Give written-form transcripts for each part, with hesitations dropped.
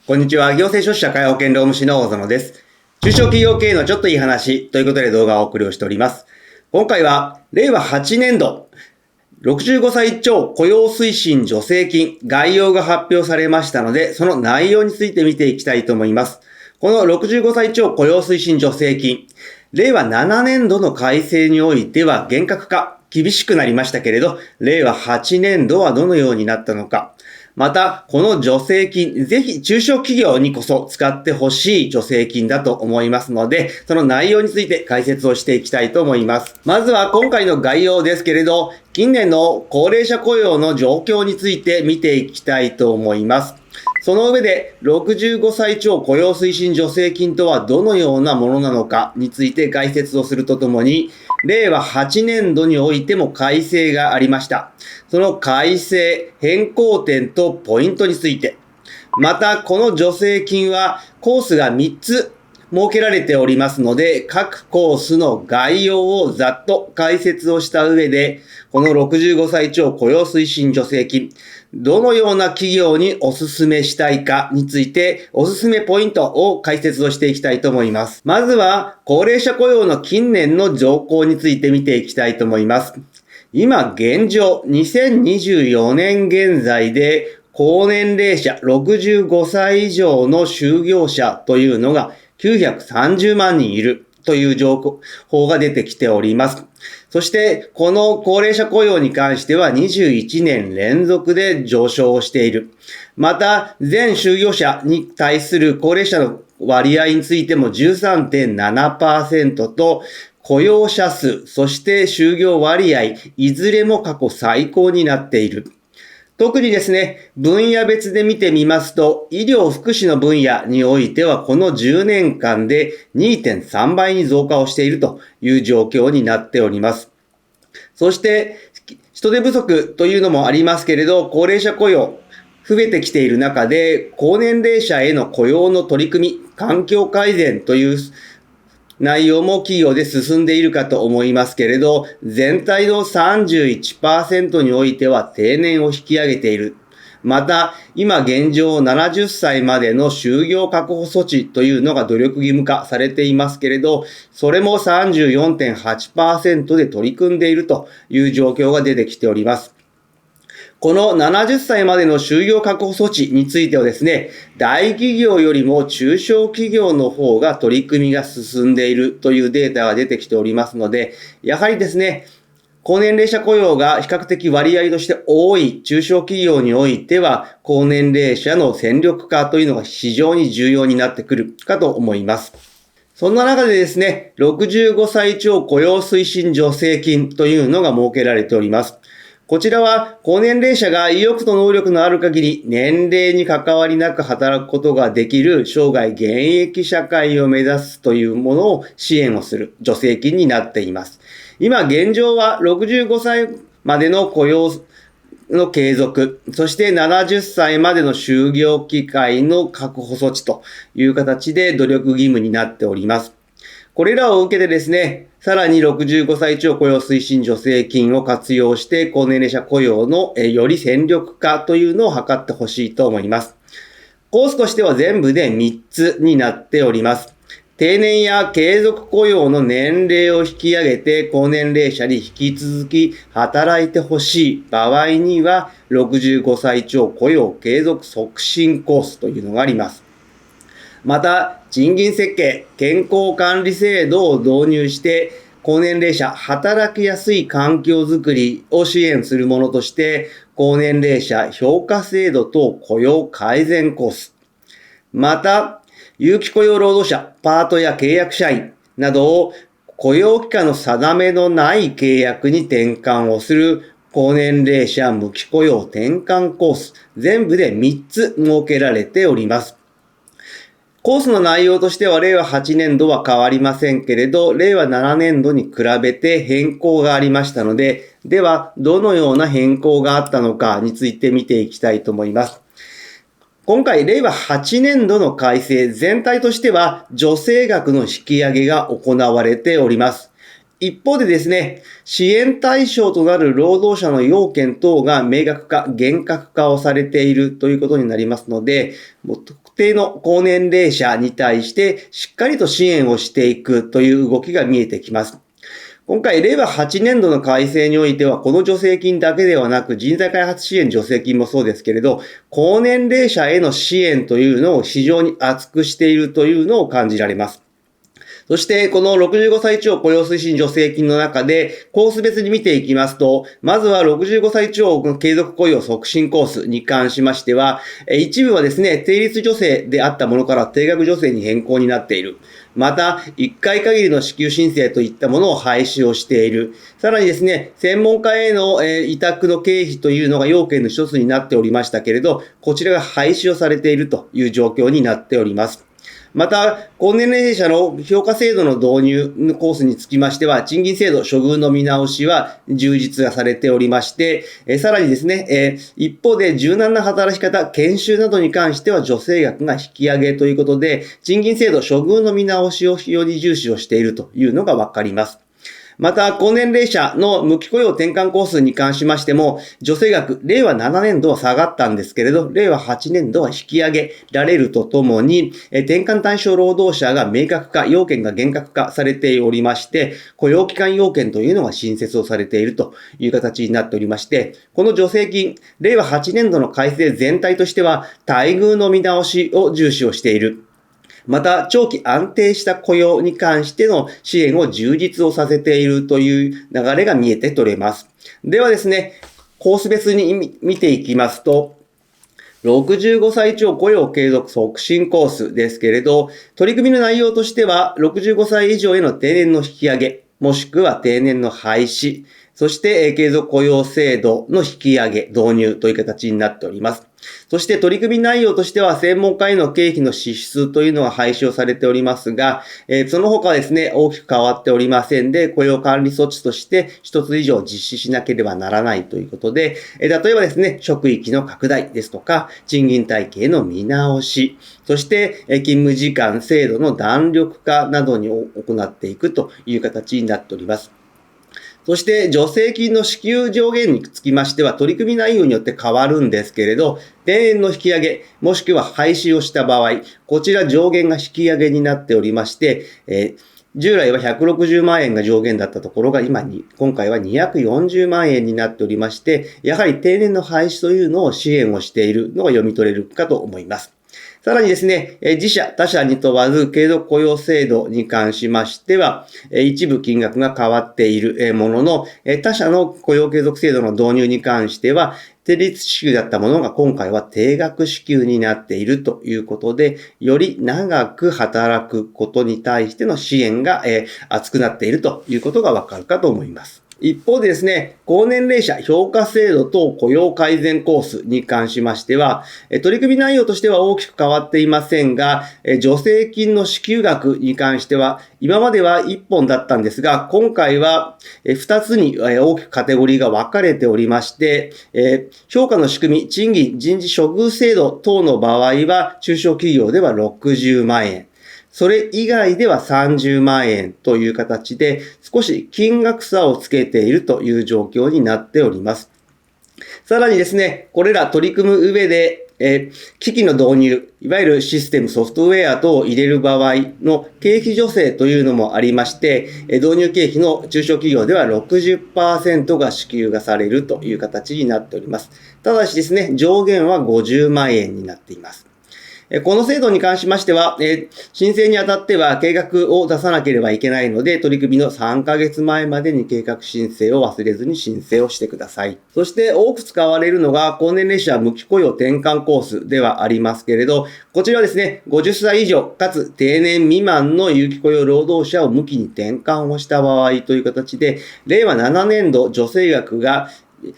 こんにちは。行政書士社会保険労務士の大園です。中小企業経営のちょっといい話ということで動画をお送りをしております。今回は、令和8年度、65歳超雇用推進助成金概要が発表されましたので、その内容について見ていきたいと思います。この65歳超雇用推進助成金、令和7年度の改正においては厳格化、厳しくなりましたけれど、令和8年度はどのようになったのか。また、この助成金、ぜひ中小企業にこそ使ってほしい助成金だと思いますので、その内容について解説をしていきたいと思います。まずは今回の概要ですけれど、近年の高齢者雇用の状況について見ていきたいと思います。その上で、65歳超雇用推進助成金とはどのようなものなのかについて解説をするとともに、令和8年度においても改正がありました。その改正、変更点とポイントについて、またこの助成金はコースが3つ設けられておりますので、各コースの概要をざっと解説をした上で、この65歳超雇用推進助成金、どのような企業にお勧めしたいかについて、おすすめポイントを解説をしていきたいと思います。まずは、高齢者雇用の近年の状況について見ていきたいと思います。今現状、2024年現在で、高年齢者65歳以上の就業者というのが930万人いるという情報が出てきております。そして、この高齢者雇用に関しては21年連続で上昇している。また、全就業者に対する高齢者の割合についても 13.7% と、雇用者数、そして就業割合、いずれも過去最高になっている。特にですね、分野別で見てみますと、医療福祉の分野においてはこの10年間で 2.3 倍に増加をしているという状況になっております。そして、人手不足というのもありますけれど、高齢者雇用、増えてきている中で、高年齢者への雇用の取り組み、環境改善という内容も企業で進んでいるかと思いますけれど、全体の 31% においては定年を引き上げている。また、今現状70歳までの就業確保措置というのが努力義務化されていますけれど、それも 34.8% で取り組んでいるという状況が出てきております。この70歳までの就業確保措置についてはですね、大企業よりも中小企業の方が取り組みが進んでいるというデータが出てきておりますので、やはりですね、高年齢者雇用が比較的割合として多い中小企業においては、高年齢者の戦力化というのが非常に重要になってくるかと思います。そんな中でですね、65歳超雇用推進助成金というのが設けられております。こちらは高年齢者が意欲と能力のある限り年齢に関わりなく働くことができる生涯現役社会を目指すというものを支援をする助成金になっています。今現状は65歳までの雇用の継続、そして70歳までの就業機会の確保措置という形で努力義務になっております。これらを受けてですね、さらに65歳超雇用推進助成金を活用して高年齢者雇用のより戦力化というのを図ってほしいと思います。コースとしては全部で3つになっております。定年や継続雇用の年齢を引き上げて高年齢者に引き続き働いてほしい場合には65歳超雇用継続促進コースというのがあります。また、賃金設計、健康管理制度を導入して、高年齢者、働きやすい環境づくりを支援するものとして、高年齢者評価制度と雇用改善コース。また、有期雇用労働者、パートや契約社員などを雇用期間の定めのない契約に転換をする高年齢者無期雇用転換コース。全部で3つ設けられております。コースの内容としては令和8年度は変わりませんけれど、令和7年度に比べて変更がありましたので、ではどのような変更があったのかについて見ていきたいと思います。今回令和8年度の改正全体としては助成額の引き上げが行われております。一方でですね、支援対象となる労働者の要件等が明確化、厳格化をされているということになりますので、定の高年齢者に対してしっかりと支援をしていくという動きが見えてきます。今回、令和8年度の改正においては、この助成金だけではなく、人材開発支援助成金もそうですけれど、高年齢者への支援というのを非常に厚くしているというのを感じられます。そして、この65歳超雇用推進助成金の中で、コース別に見ていきますと、まずは65歳超継続雇用促進コースに関しましては、一部はですね、定率助成であったものから定額助成に変更になっている。また、1回限りの支給申請といったものを廃止をしている。さらにですね、専門家への委託の経費というのが要件の一つになっておりましたけれど、こちらが廃止をされているという状況になっております。また、高年齢者の評価制度の導入のコースにつきましては、賃金制度、処遇の見直しは充実がされておりまして、さらにですね、一方で柔軟な働き方、研修などに関しては助成額が引き上げということで、賃金制度、処遇の見直しを非常に重視をしているというのがわかります。また、高年齢者の無期雇用転換コースに関しましても、助成額、令和7年度は下がったんですけれど、令和8年度は引き上げられるとともに、転換対象労働者が明確化、要件が厳格化されておりまして、雇用期間要件というのが新設をされているという形になっておりまして、この助成金、令和8年度の改正全体としては、待遇の見直しを重視をしている。また、長期安定した雇用に関しての支援を充実をさせているという流れが見えて取れます。ではですね、コース別に見ていきますと、65歳超雇用継続促進コースですけれど、取り組みの内容としては、65歳以上への定年の引き上げ、もしくは定年の廃止、そして継続雇用制度の引き上げ、導入という形になっております。そして取り組み内容としては専門家への経費の支出というのが廃止をされておりますが、その他はですね、大きく変わっておりませんで、雇用管理措置として一つ以上実施しなければならないということで、例えばですね、職域の拡大ですとか、賃金体系の見直し、そして勤務時間制度の弾力化などに行っていくという形になっております。そして助成金の支給上限につきましては取り組み内容によって変わるんですけれど、定年の引き上げもしくは廃止をした場合、こちら上限が引き上げになっておりまして、従来は160万円が上限だったところが今回は240万円になっておりまして、やはり定年の廃止というのを支援をしているのが読み取れるかと思います。さらにですね、自社、他社に問わず継続雇用制度に関しましては、一部金額が変わっているものの、他社の雇用継続制度の導入に関しては、定率支給だったものが今回は定額支給になっているということで、より長く働くことに対しての支援が厚くなっているということがわかるかと思います。一方でですね、高年齢者評価制度等雇用改善コースに関しましては、取り組み内容としては大きく変わっていませんが、助成金の支給額に関しては、今までは1本だったんですが、今回は2つに大きくカテゴリーが分かれておりまして、評価の仕組み、賃金、人事処遇制度等の場合は、中小企業では60万円。それ以外では30万円という形で少し金額差をつけているという状況になっております。さらにですね、これら取り組む上で、機器の導入、いわゆるシステム、ソフトウェア等を入れる場合の経費助成というのもありまして、導入経費の中小企業では 60% が支給がされるという形になっております。ただしですね、上限は50万円になっています。この制度に関しましては、申請にあたっては計画を出さなければいけないので、取り組みの3ヶ月前までに計画申請を忘れずに申請をしてください。そして多く使われるのが高年齢者無期雇用転換コースではありますけれど、こちらはですね、50歳以上かつ定年未満の有期雇用労働者を無期に転換をした場合という形で、令和7年度助成額が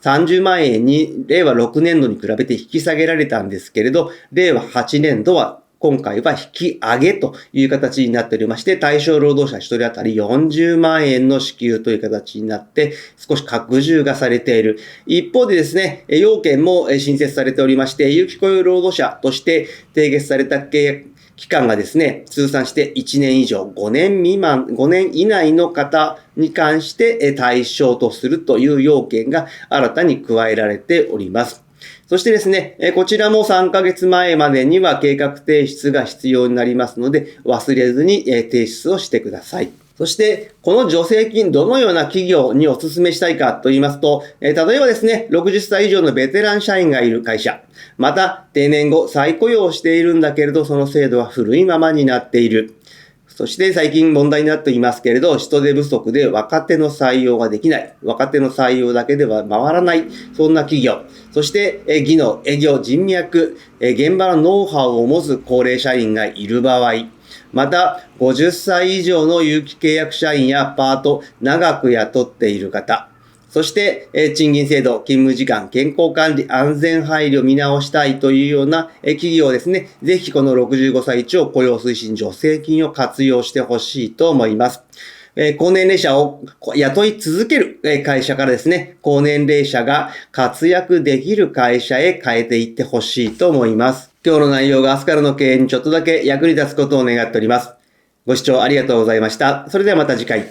30万円に令和6年度に比べて引き下げられたんですけれど、令和8年度は今回は引き上げという形になっておりまして、対象労働者1人当たり40万円の支給という形になって、少し拡充がされている。一方でですね、要件も新設されておりまして、有期雇用労働者として締結された契約期間がですね、通算して1年以上、5年以内の方に関して対象とするという要件が新たに加えられております。そしてですね、こちらも3ヶ月前までには計画提出が必要になりますので、忘れずに提出をしてください。そして、この助成金、どのような企業にお勧めしたいかと言いますと、例えばですね、60歳以上のベテラン社員がいる会社、また定年後再雇用をしているんだけれど、その制度は古いままになっている。そして最近問題になっていますけれど、人手不足で若手の採用ができない。若手の採用だけでは回らない。そんな企業。そして、技能、営業、人脈、現場のノウハウを持つ高齢社員がいる場合、また、50歳以上の有期契約社員やパート、長く雇っている方、そして、賃金制度、勤務時間、健康管理、安全配慮見直したいというような企業ですね、ぜひこの65歳以上雇用推進助成金を活用してほしいと思います。高年齢者を雇い続ける会社からですね、高年齢者が活躍できる会社へ変えていってほしいと思います。今日の内容が明日からの経営にちょっとだけ役に立つことを願っております。ご視聴ありがとうございました。それではまた次回。